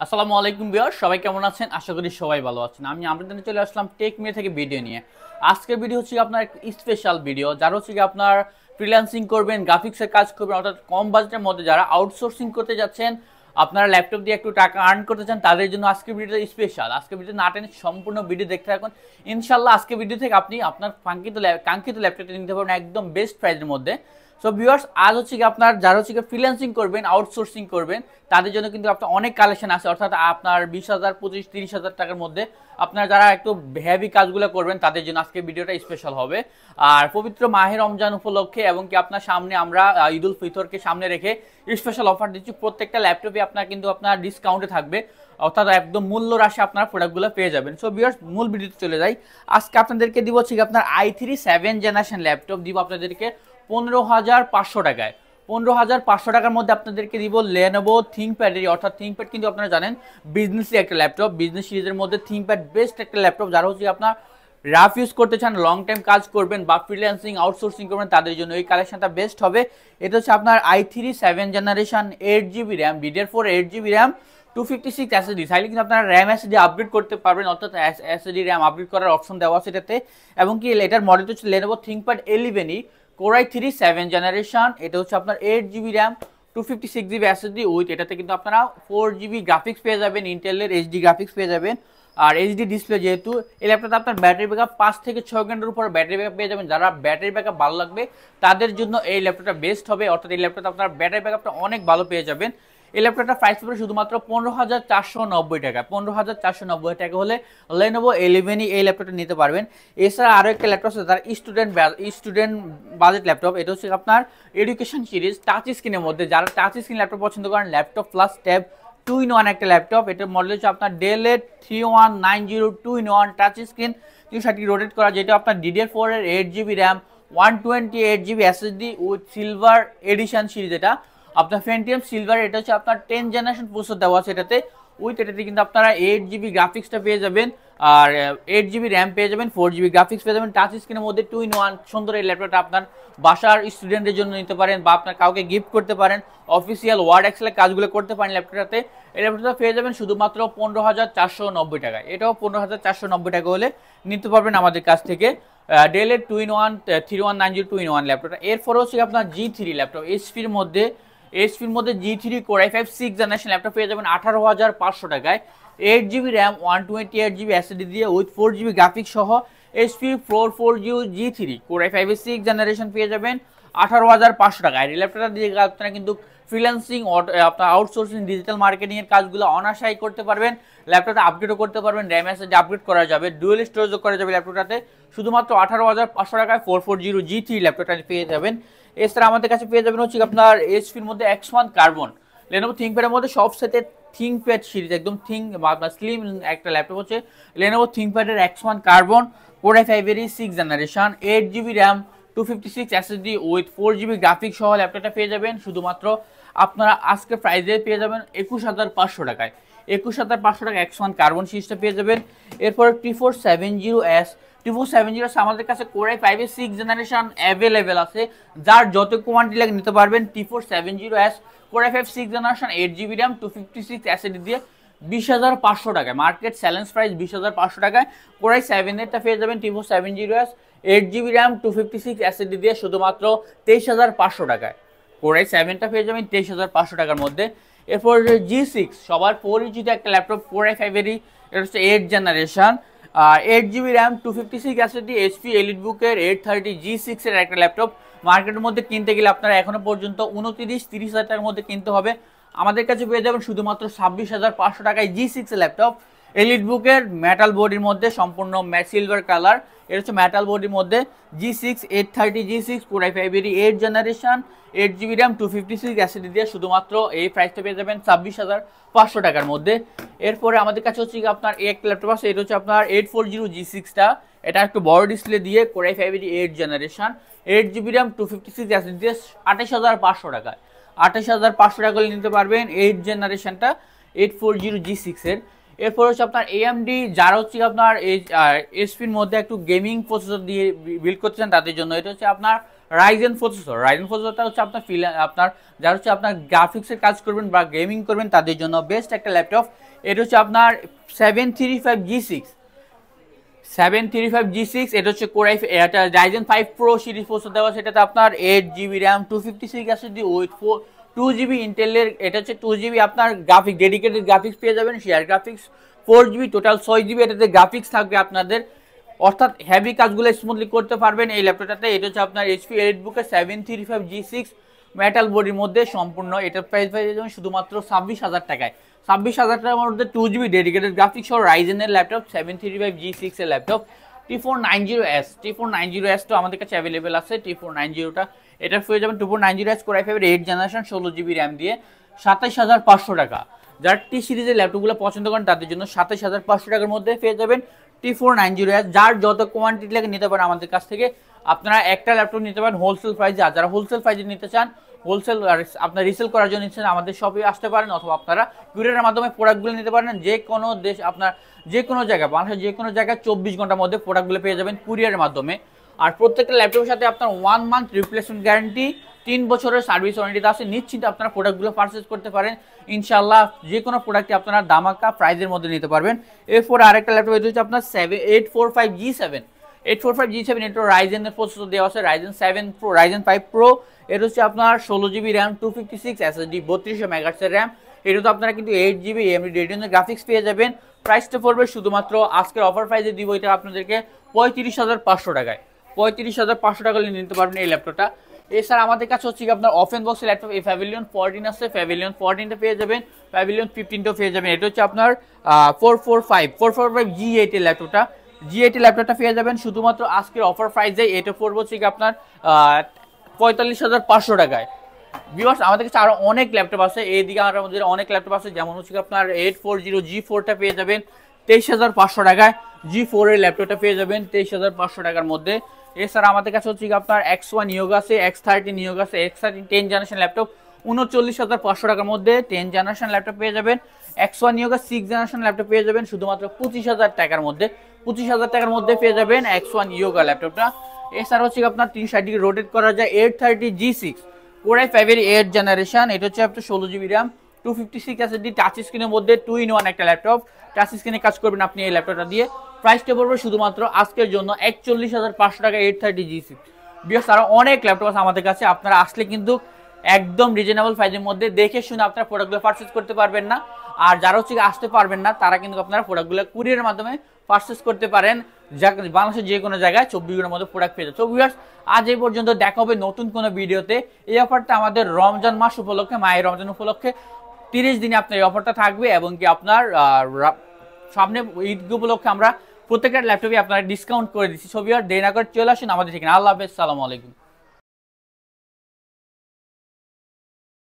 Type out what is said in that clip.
আসসালামু আলাইকুম ভিউয়ার, সবাই কেমন আছেন? আশা করি সবাই ভালো আছেন। আমি আপনাদের চলে আসলাম টেক মি থেকে ভিডিও নিয়ে। আজকের ভিডিও হচ্ছে আপনার স্পেশাল ভিডিও, যারা হচ্ছে আপনার ফ্রিল্যান্সিং করবেন, গ্রাফিক্সের কাজ করবেন, অর্থাৎ কম বাজেটের মধ্যে যারা আউটসোর্সিং করতে যাচ্ছেন, আপনারা ল্যাপটপ দিয়ে একটু টাকা আর্ন করতে চান, তাদের জন্য আজকের ভিডিওটা স্পেশাল। আজকের ভিডিও না টেনে সম্পূর্ণ ভিডিও দেখতে থাকুন। ইনশাল্লাহ আজকের ভিডিও থেকে আপনি আপনার কাঙ্ক্ষিত ল্যাপটপটা নিতে পারবেন একদম বেস্ট প্রাইসের মধ্যে। সো ভিউয়ার্স, আজ হচ্ছে কি আপনার যারা হচ্ছে ফ্রিল্যান্সিং করবেন, আউটসোর্সিং করবেন, তাদের জন্য কিন্তু আপনার অনেক কালেকশন আছে। অর্থাৎ আপনার 20,000, 25, 30,000 টাকার মধ্যে আপনারা যারা একটু হেভি কাজগুলো করবেন, তাদের জন্য আজকে ভিডিওটা স্পেশাল হবে। আর পবিত্র মাহে রমজান উপলক্ষে এবং কি আপনার সামনে আমরা ঈদুল ফিতরকে সামনে রেখে স্পেশাল অফার দিচ্ছি। প্রত্যেকটা ল্যাপটপে আপনার কিন্তু আপনার ডিসকাউন্টে থাকবে, অর্থাৎ একদম মূল্য রাশি আপনারা প্রোডাক্টগুলো পেয়ে যাবেন। সো ভিউয়ার্স, মূল ভিডিওতে চলে যাই। আজকে আপনাদেরকে দিব হচ্ছে আপনার i3 7 জেনারেশন ল্যাপটপ দিব আপনাদেরকে 15,500 টাকায়। 15,500 টাকার মধ্যে আপনাদেরকে দিব লেনোভো থিংকপ্যাডের, অর্থাৎ থিংকপ্যাড কিন্তু আপনারা জানেন বিজনেসি একটা ল্যাপটপ, বিজনেস সিরিজের মধ্যে থিংকপ্যাড বেস্ট একটা ল্যাপটপ। যারা হচ্ছে আপনার রাফ ইউজ করতে চান, লং টাইম কাজ করবেন বা ফ্রিল্যান্সিং আউটসোর্সিং করবেন, তাদের জন্য এই কালেকশনটা বেস্ট হবে। এটা হচ্ছে আপনার i3 7 generation 8GB RAM, DDR4 8GB RAM, 256 SSD. চাইলে কিন্তু আপনারা র্যাম এসএসডি আপগ্রেড করতে পারবেন, অর্থাৎ এসএসডি র্যাম আপগ্রেড করার অপশন দেওয়া আছে এটাতে। এবং কি এটার মডেলটা হচ্ছে Lenovo ThinkPad 11E Core i3 7 generation. এটা হচ্ছে আপনার 8GB RAM, 256GB SSD with এটাতে কিন্তু আপনারা 4GB গ্রাফিক্স পেয়ে যাবেন, ইন্টেলের এইচডি গ্রাফিক্স পেয়ে যাবেন। আর এইচডি ডিসপ্লে, যেহেতু এই ল্যাপটপে আপনার ব্যাটারি ব্যাকআপ 5 থেকে 6 ঘন্টার উপর ব্যাটারি ব্যাকআপ পেয়ে যাবেন। যারা ব্যাটারি ব্যাকআপ ভালো লাগবে তাদের জন্য এই ল্যাপটপটা বেস্ট হবে, অর্থাৎ এই ল্যাপটপটা আপনার ব্যাটারি ব্যাকআপটা অনেক ভালো পেয়ে যাবেন। এই ল্যাপটপটা প্রাইস পড়বে শুধুমাত্র 15,490 টাকা। 15,490 টাকা হলে লেনোভো 11E এই ল্যাপটপটা নিতে পারবেন। এছাড়া আরও একটা ল্যাপটপ আছে তার স্টুডেন্ট বাজেট ল্যাপটপ। এটা হচ্ছে আপনার এডুকেশন সিরিজ টাচ স্ক্রিনের মধ্যে, যারা টাচ স্ক্রিন ল্যাপটপ পছন্দ করেন, ল্যাপটপ প্লাস ট্যাব 2-in-1 একটা ল্যাপটপ। এটার মডেল হচ্ছে আপনার ডেলের 3190 2-in-1 টাচ স্ক্রিন 360 রোটেট করা, যেটা আপনার DDR4 এর 8GB RAM, 128GB SSD with silver addition series. এটা আপনার ফেন্টিয়াম সিলভার, এটা হচ্ছে আপনার 10 জেনারেশন প্রসেসর দেওয়া আছে এটাতে। এটাতে কিন্তু আপনারা 8GB গ্রাফিক্সটা পেয়ে যাবেন, আর 8GB র্যাম পেয়ে যাবেন, 4GB গ্রাফিক্স পেয়ে যাবেন টাচ স্ক্রিনের মধ্যে 2-in-1 সুন্দর এই ল্যাপটপটা আপনার বাসার স্টুডেন্টদের জন্য নিতে পারেন বা আপনার কাউকে গিফট করতে পারেন, অফিসিয়াল ওয়ার্ড এক্সেলের কাজগুলো করতে পারেন ল্যাপটপটাতে। এই ল্যাপটপটা পেয়ে যাবেন শুধুমাত্র 15,490 টাকায়। এটাও 15,490 টাকা হলে নিতে পারবেন আমাদের কাছ থেকে ডেলের 2-in-1 3190 2-in-1 ল্যাপটপটা। এরপর হচ্ছে আপনার G3 ল্যাপটপ, এইচপির মধ্যে G3 Core i5 6 generation laptop পেয়ে যাবেন 18,500 টাকায়। 8GB র্যাম, 128GB এসএসডি দিয়ে উইথ 4GB গ্রাফিক্স সহ HP 440 G3 Core i5 6 generation পেয়ে যাবেন 18,500 টাকায়। এই ল্যাপটপটা দিয়ে আপনারা কিন্তু ফ্রিল্যান্সিং, আপনার আউটসোর্সিং, ডিজিটাল মার্কেটিং এর কাজগুলো অনায়াসেই করতে পারবেন। ল্যাপটপটা আপগ্রেডও করতে পারবেন, র্যাম এসএসডি আপগ্রেড করা যাবে, ডুয়েল স্টোরেজও করা যাবে ল্যাপটপটাতে। শুধুমাত্র 18,500 টাকায় 440 G3 ল্যাপটপটা পেয়ে যাবেন। এছাড়া আমাদের কাছে পেয়ে যাবেন হচ্ছে আপনার এইচপির মধ্যে X1 কার্বন, লেনোভো থিংকপ্যাডের মধ্যে সবচেয়ে থিংকপ্যাড সিরিজ একদম স্লিম একটা ল্যাপটপ হচ্ছে লেনোভো থিংকপ্যাডের X1 কার্বন Core i5 এর 6 generation, 8GB RAM, 256 SSD with 4GB graphics সহ ল্যাপটপটা পেয়ে যাবেন শুধুমাত্র আপনারা আজকে প্রাইসে পেয়ে যাবেন 21,500 টাকায়। 21,500 টাকা X1 কার্বন সিরিজটা পেয়ে যাবেন। এরপর T470S আমাদের কাছে Core i5 এর 6 জেনারেশন অ্যাভেলেবেল আছে, যার যত কোয়ান্টিটি লাগে নিতে পারবেন। T470S Core i5 6 generation 8GB RAM, 256 SSD দিয়ে 20,500 টাকায়। মার্কেট চ্যালেঞ্জ প্রাইস 20,500 টাকায়। Core i7 এরটা পেয়ে যাবেন T470S 8GB র্যাম, 256 এসএসডি দিয়ে শুধুমাত্র 23,500 টাকায়। Core i7টা পেয়ে যাবেন 23,500 টাকার মধ্যে। এরপর G6 সবার পরিচিত একটা ল্যাপটপ Core i5 এরই, এটা হচ্ছে 8 generation, 8GB RAM, 256 SSD, HP এলিটবুকের 830 G6 এর একটা ল্যাপটপ। মার্কেটের মধ্যে কিনতে গেলে আপনারা এখনো পর্যন্ত 29-30 হাজার টাকার মধ্যে কিনতে হবে। আমাদের কাছে পেয়ে যাবেন শুধুমাত্র 26,500 টাকায় G6 এর ল্যাপটপ, এলিটবুকের মেটাল বডির মধ্যে, সম্পূর্ণ সিলভার কালার। এটা হচ্ছে মেটাল বডির মধ্যে G6 830 G6 Core i5 এর 8 জেনারেশন, 8GB র্যাম, 256 এসএসডি দিয়ে শুধুমাত্র এই প্রাইসটা পেয়ে যাবেন 26,500 টাকার মধ্যে। এরপরে আমাদের কাছে হচ্ছে আপনার এক ল্যাপটপ আছে, এটা হচ্ছে আপনার 840 G6টা, এটা একটু বড় ডিসপ্লে দিয়ে Core i5 এর 8 জেনারেশন, 8GB র্যাম, 256 এসএসডি দিয়ে 28,500 টাকায়। 28,500 টাকা নিতে পারবেন 8 জেনারেশনটা 840 G6 এর। এরপর হচ্ছে আপনার AMD, যারা হচ্ছে আপনার এই এসপির মধ্যে একটু গেমিং প্রসেসর দিয়ে বিল্ড করতে চান তাদের জন্য এটা হচ্ছে আপনার রাইজেন প্রসেসরটা হচ্ছে আপনার আপনার যারা হচ্ছে আপনার গ্রাফিক্সের কাজ করবেন বা গেমিং করবেন তাদের জন্য বেস্ট একটা ল্যাপটপ। এটা হচ্ছে আপনার 735G6 এটা হচ্ছে কোর এটা রাইজেন 5 প্রো সিরিজ প্রসেসর দেওয়া, সেটাতে আপনার 8GB RAM 256 SSD with 2GB ইন্টেলের, এটা হচ্ছে 2GB আপনার ডেডিকেটেড গ্রাফিক্স পেয়ে যাবেন, share graphics 4GB, total 6GB এটাতে গ্রাফিক্স থাকবে আপনাদের, অর্থাৎ হেভি কাজগুলো স্মুথলি করতে পারবেন এই ল্যাপটপটাতে। এটা হচ্ছে আপনার HP এলিটবুকের 735G6 মেটাল বডির মধ্যে সম্পূর্ণ, এটার প্রাইস পেয়ে যাবেন শুধুমাত্র 26,000 টাকায়। 26,000 টাকার মধ্যে 2GB ডেডিকেটেড গ্রাফিক্স সহ রাইজেনের ল্যাপটপ 735G6 এর ল্যাপটপ। T490S তো আমাদের কাছে অ্যাভেলেবেল আছে। T490টা এটা পেয়ে যাবেন 2490S core i5 8 generation 16GB RAM দিয়ে 27,500 টাকা। যারা টি সিরিজের ল্যাপটপগুলো পছন্দ করেন তাদের জন্য 27,500 টাকার মধ্যে পেয়ে যাবেন T490S। যার যত কোয়ান্টিটি লাগে নিতে পারেন আমাদের কাছ থেকে, আপনারা একটা ল্যাপটপ নিতে পারেন হোলসেল প্রাইসে। আর যারা হোলসেল প্রাইসে নিতে চান, হোলসেল আপনার রিসেল করার জন্য নিচ্ছেন, আমাদের শপে আসতে পারেন, অথবা আপনারা কুরিয়ারের মাধ্যমে প্রোডাক্টগুলো নিতে পারেন। যে কোনো দেশ, আপনার যে কোনো জায়গায়, বাংলাদেশের যে কোনো জায়গায় 24 ঘন্টার মধ্যে প্রোডাক্টগুলো পেয়ে যাবেন কুরিয়ারের মাধ্যমে। আর প্রত্যেকটা ল্যাপটপের সাথে আপনার 1 মান্থ রিপ্লেসমেন্ট গ্যারান্টি, 3 বছরের সার্ভিস ওয়ারেন্টিতে আছে। নিশ্চিন্তে আপনারা প্রোডাক্টগুলো পারচেজ করতে পারেন ইনশাআল্লাহ। যে কোনো প্রোডাক্টই আপনারা দামাকা প্রাইজের মধ্যে নিতে পারবেন। এরপর আরেকটা ল্যাপটপ এটা হচ্ছে আপনার 845G7 এটা রাইজেনের প্রসেসর দেওয়া আছে, রাইজেন 5 প্রো। এটা হচ্ছে আপনার 16GB RAM 256 SSD 3200 megahertz RAM. এটা তো আপনারা কিন্তু 8GB AMD রেডিয়নের গ্রাফিক্স পেয়ে যাবেন। প্রাইসটা পড়বে শুধুমাত্র আজকের অফার প্রাইসে দিব এটা আপনাদেরকে 35,500 টাকায়। 35,500 টাকা নিতে পারবেন এই ল্যাপটপটা। এছাড়া আমাদের কাছে হচ্ছে আপনার ওপেন বক্সের ল্যাপটপ এই প্যাভিলিয়ন 14 আছে, প্যাভিলিয়ন 14টা পেয়ে যাবেন, প্যাভিলিয়ন 15টাও পেয়ে যাবেন। এটা হচ্ছে আপনার 445G8 এর ল্যাপটপটা, G8 ল্যাপটপটা পেয়ে যাবেন শুধুমাত্র আজকের অফার প্রাইসে। এটা পড়বে হচ্ছে আপনার 45,500 টাকায়। ভিউয়ার্স আমাদের কাছে আরো অনেক ল্যাপটপ আছে, এইদিকে আমাদের অনেক ল্যাপটপ আছে, যেমন হচ্ছে আপনার 840G4টা পেয়ে যাবেন 23,500 টাকায়। G4 এর ল্যাপটপটা পেয়ে যাবেন 23,500 টাকার মধ্যে। এছাড়া আমাদের কাছে হচ্ছে আপনার X1 নিয়োগ আছে, X30 নিয়োগ আছে, X30 10 জেনারেশন ল্যাপটপ 39,500 টাকার মধ্যে 10 জেনারেশন ল্যাপটপ পেয়ে যাবেন। X1 নিয়োগ 6 জেনারেশন ল্যাপটপ পেয়ে যাবেন শুধুমাত্র 25,000 টাকার মধ্যে। 25,000 টাকার মধ্যে পেয়ে যাবেন X1 ইয়োগা ল্যাপটপটা। এছাড়া হচ্ছে আপনার 360 ডিগ্রি রোটেট করা যায় 830G6 কোর i5 এর 8 জেনারেশন। এটা হচ্ছে আপনার 16GB র্যাম 256 এসএসডি টাচ স্ক্রিনের মধ্যে 2-in-1 একটা ল্যাপটপ। টাচ স্ক্রিনে কাজ করবেন আপনি এই ল্যাপটপটা দিয়ে। প্রাইসটা পড়বে শুধুমাত্র আজকের জন্য 41,500 টাকা 830G6। বিকজ আরো অনেক ল্যাপটপ আছে আমাদের কাছে, আপনারা আসলে কিন্তু একদম রিজনেবল প্রাইসের মধ্যে দেখে শুনে আপনারা প্রোডাক্টগুলো পারচেজ করতে পারবেন না। আর যারা হচ্ছে আসতে পারবেন না তারা কিন্তু আপনারা প্রোডাক্টগুলো কুরিয়ারের মাধ্যমে পারচেজ করতে পারেন, যা বাংলাদেশের যে কোনো জায়গায় 24 ঘন্টার মধ্যে প্রোডাক্ট পেয়ে যাচ্ছে। ভিউয়ার্স আজ এই পর্যন্ত, দেখা হবে নতুন কোনো ভিডিওতে। এই অফারটা আমাদের রমজান মাস উপলক্ষে, মায়ের রমজান উপলক্ষে 30 দিনে আপনার এই অফারটা থাকবে, এবং কি আপনার সামনে ঈদ উপলক্ষে আমরা প্রত্যেকটা ল্যাপটপে আপনারা ডিসকাউন্ট করে দিচ্ছি। ভিউয়ার্স দেরি না করে চলে আসুন আমাদের ঠিকানা। আল্লাহ হাফেজ, সালামু আলাইকুম।